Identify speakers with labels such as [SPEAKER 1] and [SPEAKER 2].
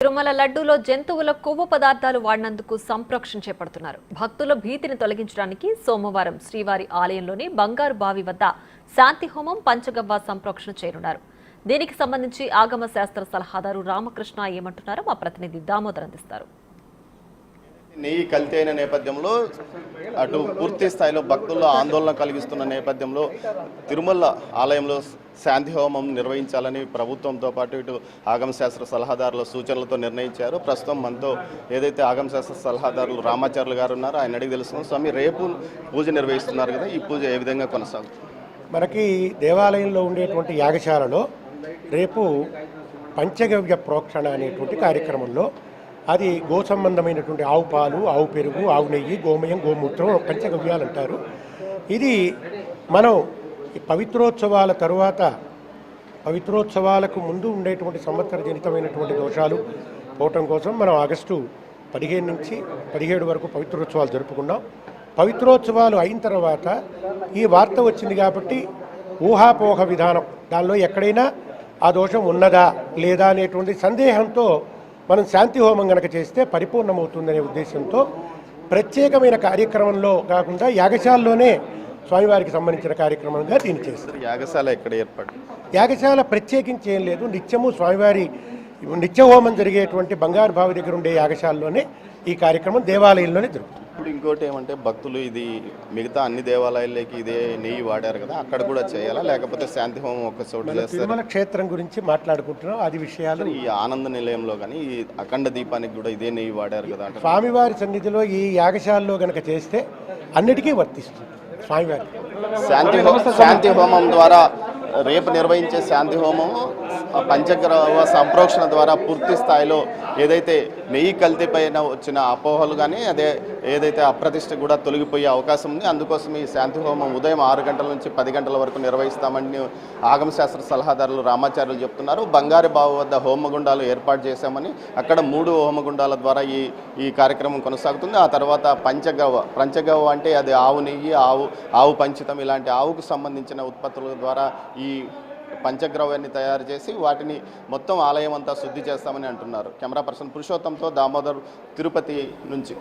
[SPEAKER 1] తిరుమల లడ్డూలో జంతువుల కొవ్వు పదార్థాలు వాడినందుకు సంప్రోక్షణ చేపడుతున్నారు. భక్తుల భీతిని తొలగించడానికి సోమవారం శ్రీవారి ఆలయంలోని బంగారు బావి వద్ద శాంతి హోమం పంచగవ్వ సంప్రోక్షణ చేయనున్నారు. దీనికి సంబంధించి ఆగమ శాస్త్ర సలహాదారు రామకృష్ణ ఏమంటున్నారో మా ప్రతినిధి దామోదర్ అందిస్తారు.
[SPEAKER 2] నెయ్యి కల్తీ అయిన నేపథ్యంలో అటు పూర్తి స్థాయిలో భక్తుల్లో ఆందోళన కలిగిస్తున్న నేపథ్యంలో తిరుమల ఆలయంలో శాంతి హోమం నిర్వహించాలని ప్రభుత్వంతో పాటు ఇటు ఆగమ శాస్త్ర సలహాదారుల సూచనలతో నిర్ణయించారు. ప్రస్తుతం మనతో ఏదైతే ఆగమ శాస్త్ర సలహాదారులు రామాచార్యులు గారు ఉన్నారో ఆయన అడిగి తెలుసుకున్నాం. స్వామి, రేపు పూజ నిర్వహిస్తున్నారు కదా, ఈ పూజ ఏ విధంగా కొనసాగుతుంది?
[SPEAKER 3] మనకి దేవాలయంలో ఉండేటువంటి యాగశాలలో రేపు పంచగవ్య ప్రోక్షణ అనేటువంటి కార్యక్రమంలో అది గో సంబంధమైనటువంటి ఆవు పాలు, ఆవు పెరుగు, ఆవు నెయ్యి, గోమయం, గోమూత్రం పంచగవ్యాలు అంటారు. ఇది మనం ఈ పవిత్రోత్సవాల తరువాత పవిత్రోత్సవాలకు ముందు ఉండేటువంటి సంవత్సర జనితమైనటువంటి దోషాలు పోవటం కోసం మనం ఆగస్టు 15 నుంచి 17 వరకు పవిత్రోత్సవాలు జరుపుకున్నాం. పవిత్రోత్సవాలు అయిన తర్వాత ఈ వార్త వచ్చింది కాబట్టి ఊహాపోహ విధానం, దానిలో ఎక్కడైనా ఆ దోషం ఉన్నదా లేదా అనేటువంటి సందేహంతో మనం శాంతి హోమం కనుక చేస్తే పరిపూర్ణమవుతుందనే ఉద్దేశంతో ప్రత్యేకమైన కార్యక్రమంలో కాకుండా యాగశాలలోనే స్వామివారికి సంబంధించిన కార్యక్రమంగా దీన్ని చేస్తారు.
[SPEAKER 2] యాగశాల ఎక్కడ ఏర్పాటు?
[SPEAKER 3] యాగశాల ప్రత్యేకించి ఏం లేదు, నిత్యము స్వామివారి నిత్యహోమం జరిగేటువంటి బంగారు బావి దగ్గర ఉండే యాగశాలలోనే ఈ కార్యక్రమం దేవాలయంలోనే జరుగుతుంది.
[SPEAKER 2] ఇప్పుడు ఇంకోటి ఏమంటే భక్తులు ఇది మిగతా అన్ని దేవాలయాలకి ఇదే నెయ్యి వాడారు కదా, అక్కడ కూడా చేయాలా లేకపోతే శాంతి హోమం ఒక చోటు చేస్తారు?
[SPEAKER 3] తిరుమల క్షేత్రం గురించి మాట్లాడుకుంటున్నాం, అది విషయాలు.
[SPEAKER 2] ఈ ఆనంద నిలయంలో కానీ ఈ అఖండ దీపానికి కూడా ఇదే నెయ్యి వాడారు కదా అంటే
[SPEAKER 3] స్వామివారి సన్నిధిలో ఈ యాగశాలలో గనక చేస్తే అన్నిటికీ వర్తిస్తుంది. స్వామివారి
[SPEAKER 2] శాంతి హోమం ద్వారా రేపు నిర్వహించే శాంతి హోమం పంచగ్రహ సంప్రోక్షణ ద్వారా పూర్తి స్థాయిలో ఏదైతే నెయ్యి కల్తీ పైన వచ్చిన అపోహలు కానీ ఏదైతే అప్రతిష్ట కూడా తొలగిపోయే అవకాశం ఉంది. అందుకోసం ఈ శాంతి హోమం ఉదయం 6 గంటల నుంచి 10 గంటల వరకు నిర్వహిస్తామని ఆగమ శాస్త్ర సలహాదారులు రామాచార్యులు చెప్తున్నారు. బంగారు బావి వద్ద హోమగుండాలు ఏర్పాటు చేశామని, అక్కడ 3 హోమగుండాల ద్వారా ఈ కార్యక్రమం కొనసాగుతుంది. ఆ తర్వాత పంచగవ్వ అంటే అది ఆవు నెయ్యి, ఆవు పంచితం, ఇలాంటి ఆవుకు సంబంధించిన ఉత్పత్తుల ద్వారా ఈ పంచగ్రవ్యాన్ని తయారు చేసి వాటిని మొత్తం ఆలయం అంతా శుద్ధి చేస్తామని అంటున్నారు. కెమెరా పర్సన్ పురుషోత్తంతో దామోదర్, తిరుపతి నుంచి.